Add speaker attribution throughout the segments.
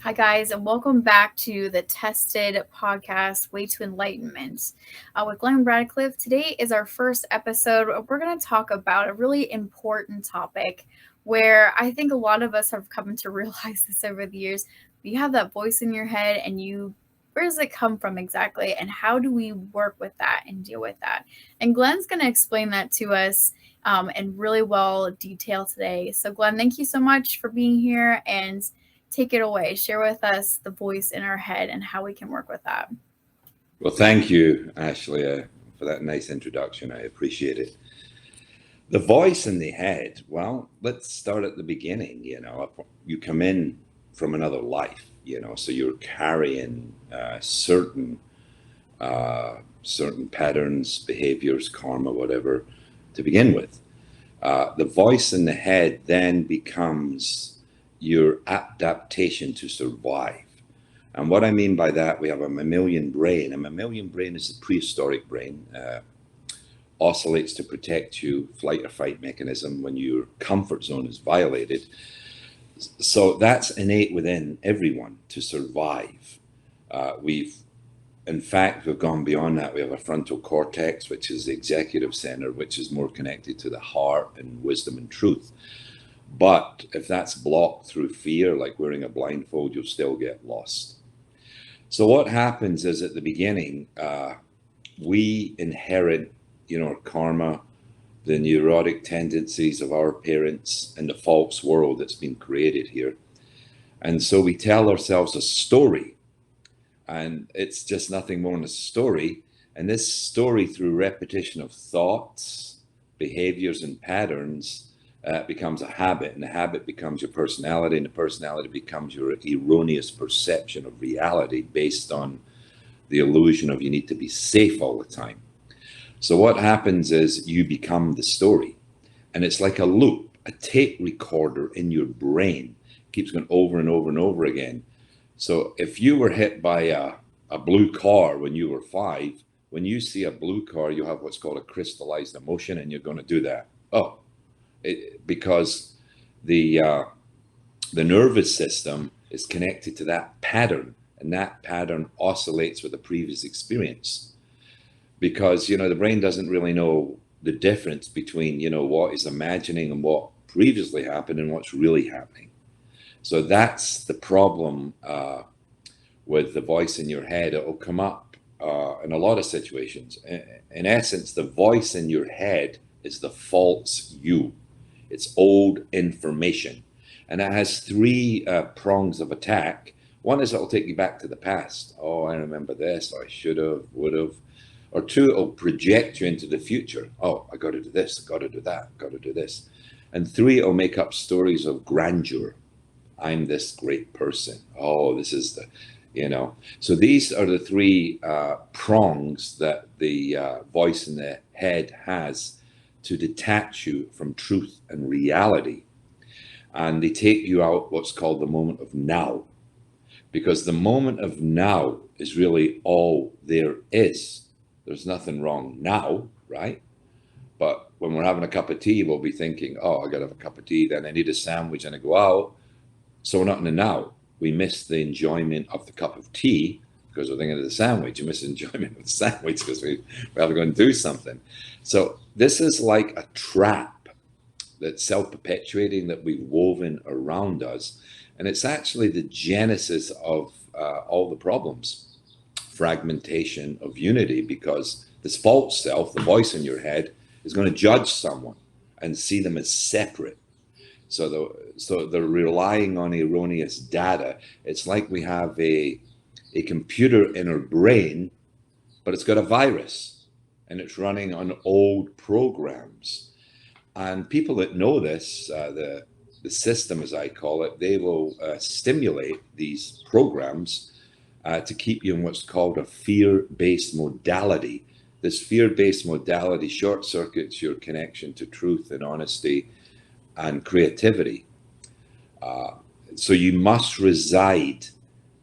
Speaker 1: Hi, guys, and welcome back to the Tested podcast, Way to Enlightenment. With Glenn Radcliffe. Today is our first episode. We're going to talk about a really important topic where I think a lot of us have come to realize this over the years. You have that voice in your head, and where does it come from exactly? And how do we work with that and deal with that? And Glenn's going to explain that to us in really well detail today. So, Glenn, thank you so much for being here, and take it away. Share with us the voice in our head and how we can work with that.
Speaker 2: Well, thank you, Ashley, for that nice introduction. I appreciate it. The voice in the head, well, let's start at the beginning. You come in from another life, so you're carrying certain patterns, behaviors, karma, whatever, to begin with. The voice in the head then becomes your adaptation to survive. And what I mean by that, we have a mammalian brain. A mammalian brain is a prehistoric brain, oscillates to protect you, flight or fight mechanism when your comfort zone is violated. So that's innate within everyone to survive. In fact, we've gone beyond that. We have a frontal cortex, which is the executive center, which is more connected to the heart and wisdom and truth. But if that's blocked through fear, like wearing a blindfold, you'll still get lost. So what happens is at the beginning, we inherit, our karma, the neurotic tendencies of our parents, and the false world that's been created here. And so we tell ourselves a story, and it's just nothing more than a story. And this story, through repetition of thoughts, behaviors, and patterns, becomes a habit, and the habit becomes your personality, and the personality becomes your erroneous perception of reality based on the illusion of you need to be safe all the time. So what happens is you become the story, and it's like a loop, a tape recorder in your brain. It keeps going over and over and over again. So if you were hit by a blue car when you were 5, when you see a blue car, you have what's called a crystallized emotion, and you're going to do that. Because the nervous system is connected to that pattern, and that pattern oscillates with the previous experience. Because the brain doesn't really know the difference between what is imagining and what previously happened and what's really happening. So that's the problem with the voice in your head. It will come up in a lot of situations. In essence, the voice in your head is the false you. It's old information, and it has 3 prongs of attack. One is it'll take you back to the past. Oh, I remember this. I should have, would have. Or 2, it'll project you into the future. Oh, I got to do this. I got to do that. Got to do this. And 3, it'll make up stories of grandeur. I'm this great person. Oh, this is So these are the 3 prongs that the voice in the head has to detach you from truth and reality. And they take you out what's called the moment of now, because the moment of now is really all there is. There's nothing wrong now, right? But when we're having a cup of tea, we'll be thinking, oh, I gotta have a cup of tea, then I need a sandwich and I go out. So we're not in the now. We miss the enjoyment of the cup of tea because we're thinking of the sandwich. You miss the enjoyment of the sandwich because we have to go and do something. So this is like a trap that's self-perpetuating that we've woven around us. And it's actually the genesis of all the problems. Fragmentation of unity, because this false self, the voice in your head, is going to judge someone and see them as separate. So they're relying on erroneous data. It's like we have a computer in our brain, but it's got a virus and it's running on old programs. And people that know this, the system, as I call it, they will stimulate these programs to keep you in what's called a fear-based modality. This fear-based modality short circuits your connection to truth and honesty and creativity. So you must reside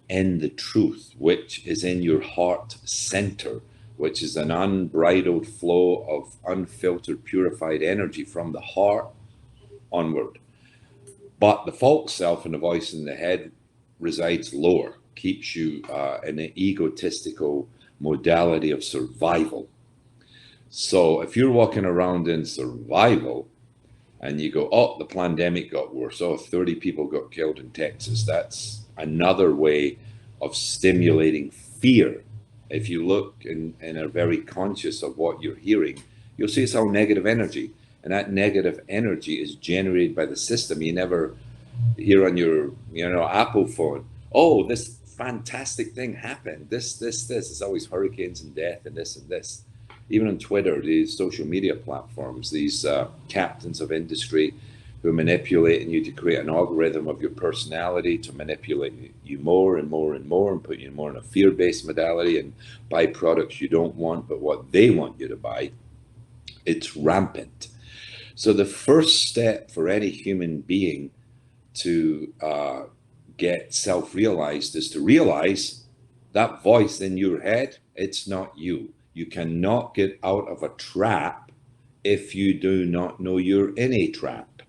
Speaker 2: in the truth, which is in your heart center, which is an unbridled flow of unfiltered, purified energy from the heart onward. But the false self and the voice in the head resides lower, keeps you in an egotistical modality of survival. So if you're walking around in survival and you go, oh, the pandemic got worse, oh, 30 people got killed in Texas, that's another way of stimulating fear. If you look and are very conscious of what you're hearing, you'll see it's all negative energy. And that negative energy is generated by the system. You never hear on your Apple phone, oh, this fantastic thing happened, this. It's always hurricanes and death and this and this. Even on Twitter, these social media platforms, these captains of industry who are manipulating you to create an algorithm of your personality to manipulate you more and more and more and put you more in a fear-based modality and buy products you don't want but what they want you to buy. It's rampant. So the first step for any human being to get self-realized is to realize that voice in your head, it's not you. You cannot get out of a trap if you do not know you're in a trap.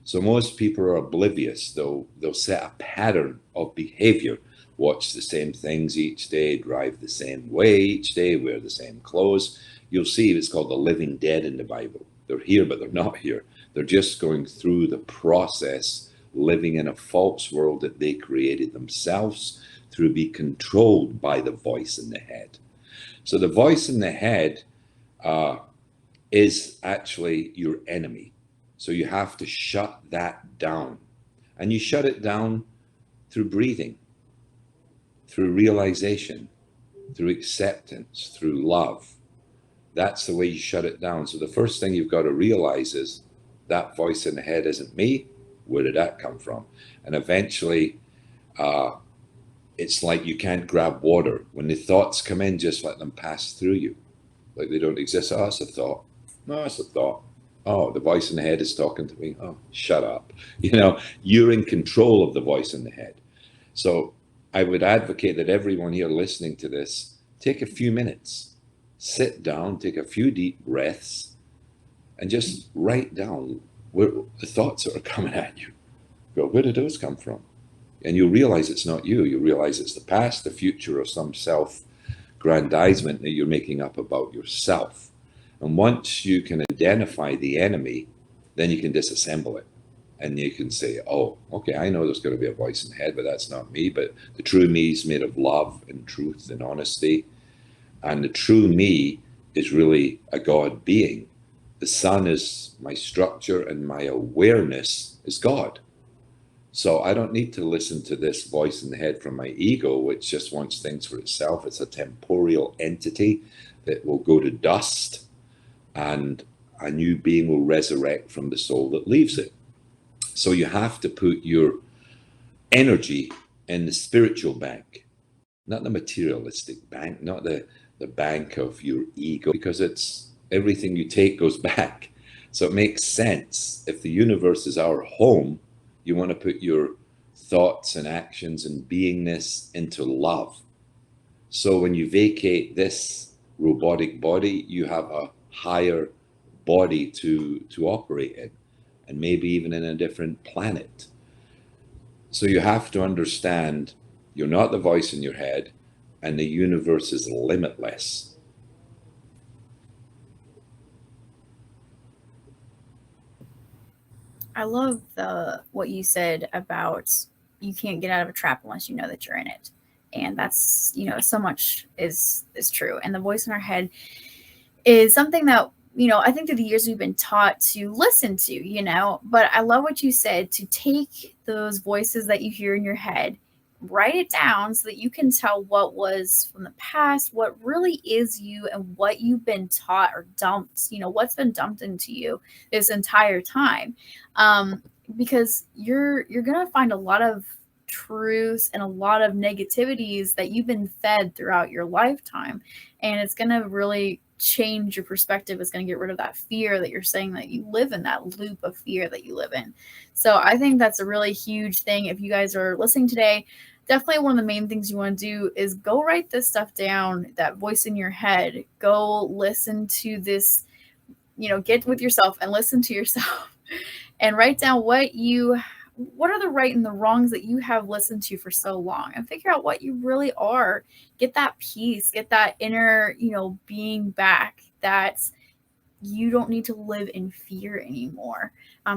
Speaker 2: So most people are oblivious. They'll set a pattern of behavior, watch the same things each day, drive the same way each day, wear the same clothes. You'll see it's called the living dead in the Bible. They're here, but they're not here. They're just going through the process, living in a false world that they created themselves through being controlled by the voice in the head. So the voice in the head is actually your enemy. So you have to shut that down. And you shut it down through breathing, through realization, through acceptance, through love. That's the way you shut it down. So the first thing you've got to realize is that voice in the head isn't me. Where did that come from? And eventually, it's like you can't grab water. When the thoughts come in, just let them pass through you. Like they don't exist. Oh, it's a thought. No, it's a thought. Oh, the voice in the head is talking to me. Oh, shut up. You're in control of the voice in the head. So I would advocate that everyone here listening to this, take a few minutes, sit down, take a few deep breaths, and just write down where the thoughts that are coming at you. Go, where did those come from? And you'll realize it's not you. You'll realize it's the past, the future, or some self-grandizement that you're making up about yourself. And once you can identify the enemy, then you can disassemble it. And you can say, oh, okay, I know there's going to be a voice in the head, but that's not me. But the true me is made of love and truth and honesty. And the true me is really a God being. The sun is my structure and my awareness is God. So I don't need to listen to this voice in the head from my ego, which just wants things for itself. It's a temporal entity that will go to dust and a new being will resurrect from the soul that leaves it. So you have to put your energy in the spiritual bank, not the materialistic bank, not the bank of your ego, because it's everything you take goes back. So it makes sense. If the universe is our home, you want to put your thoughts and actions and beingness into love. So when you vacate this robotic body, you have a higher body to operate in, and maybe even in a different planet. So you have to understand you're not the voice in your head, and the universe is limitless.
Speaker 1: I love the what you said about you can't get out of a trap unless you know that you're in it. And that's, so much is true. And the voice in our head is something that, I think through the years we've been taught to listen to, but I love what you said, to take those voices that you hear in your head, write it down so that you can tell what was from the past, what really is you, and what you've been taught or dumped, what's been dumped into you this entire time. Um, because you're gonna find a lot of truths and a lot of negativities that you've been fed throughout your lifetime, and it's going to really change your perspective. It's going to get rid of that fear that you're saying, that you live in, that loop of fear that you live in. So I think that's a really huge thing. If you guys are listening today, definitely one of the main things you want to do is go write this stuff down, that voice in your head. Go listen to this, get with yourself and listen to yourself and write down what are the right and the wrongs that you have listened to for so long, and figure out what you really are. Get that peace, get that inner, being back, that you don't need to live in fear anymore.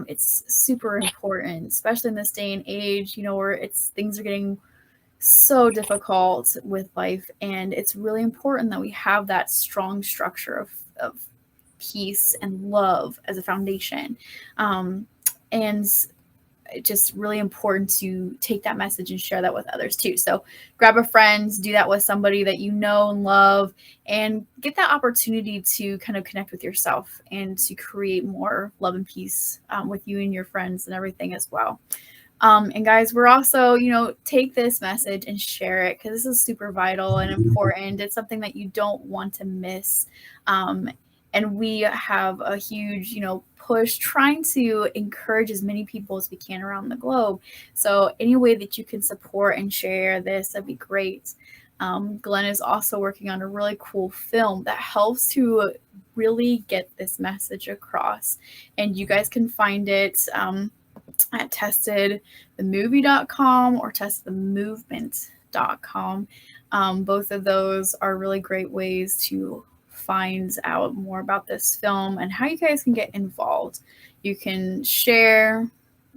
Speaker 1: It's super important, especially in this day and age, where things are getting so difficult with life, and it's really important that we have that strong structure of peace and love as a foundation. And it's just really important to take that message and share that with others too. So grab a friend, do that with somebody that you know and love, and get that opportunity to kind of connect with yourself and to create more love and peace with you and your friends and everything as well. And guys, we're also, take this message and share it, because this is super vital and important. It's something that you don't want to miss. Um, and we have a huge, push trying to encourage as many people as we can around the globe. So any way that you can support and share this, that'd be great. Glenn is also working on a really cool film that helps to really get this message across. And you guys can find it at testedthemovie.com or testthemovement.com. Both of those are really great ways to find out more about this film and how you guys can get involved. You can share,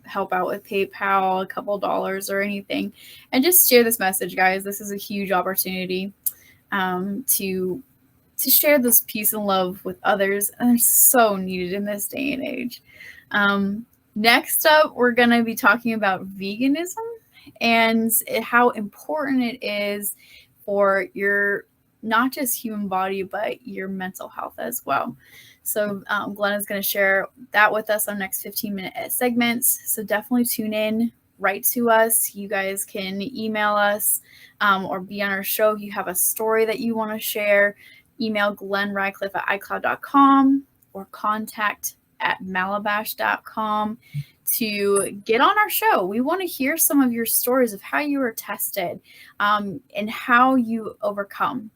Speaker 1: help out with PayPal, a couple dollars or anything, and just share this message, guys. This is a huge opportunity to share this peace and love with others, and they're so needed in this day and age. Next up, we're going to be talking about veganism and how important it is for your not just human body, but your mental health as well. So Glenn is going to share that with us on next 15-minute segments. So definitely tune in, write to us. You guys can email us or be on our show if you have a story that you want to share. Email glennradcliffe@icloud.com or contact@malabash.com to get on our show. We want to hear some of your stories of how you were tested, and how you overcome,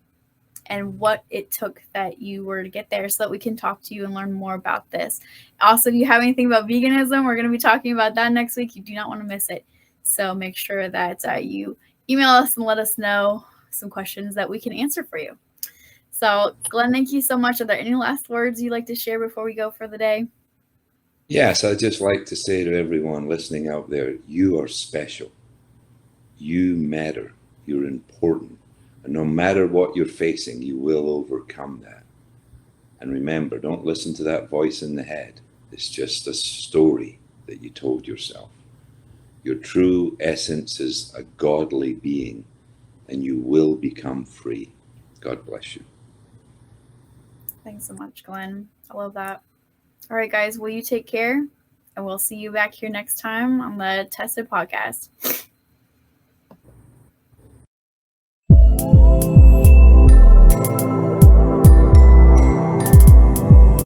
Speaker 1: and what it took that you were to get there, so that we can talk to you and learn more about this. Also, if you have anything about veganism, we're going to be talking about that next week. You do not want to miss it. So make sure that you email us and let us know some questions that we can answer for you. So, Glenn, thank you so much. Are there any last words you'd like to share before we go for the day?
Speaker 2: Yes, I'd just like to say to everyone listening out there, you are special. You matter. You're important. And no matter what you're facing, you will overcome that. And remember, don't listen to that voice in the head. It's just a story that you told yourself. Your true essence is a godly being, and you will become free. God bless you.
Speaker 1: Thanks so much, Glenn. I love that. All right, guys, will you take care? And we'll see you back here next time on the Tested Podcast.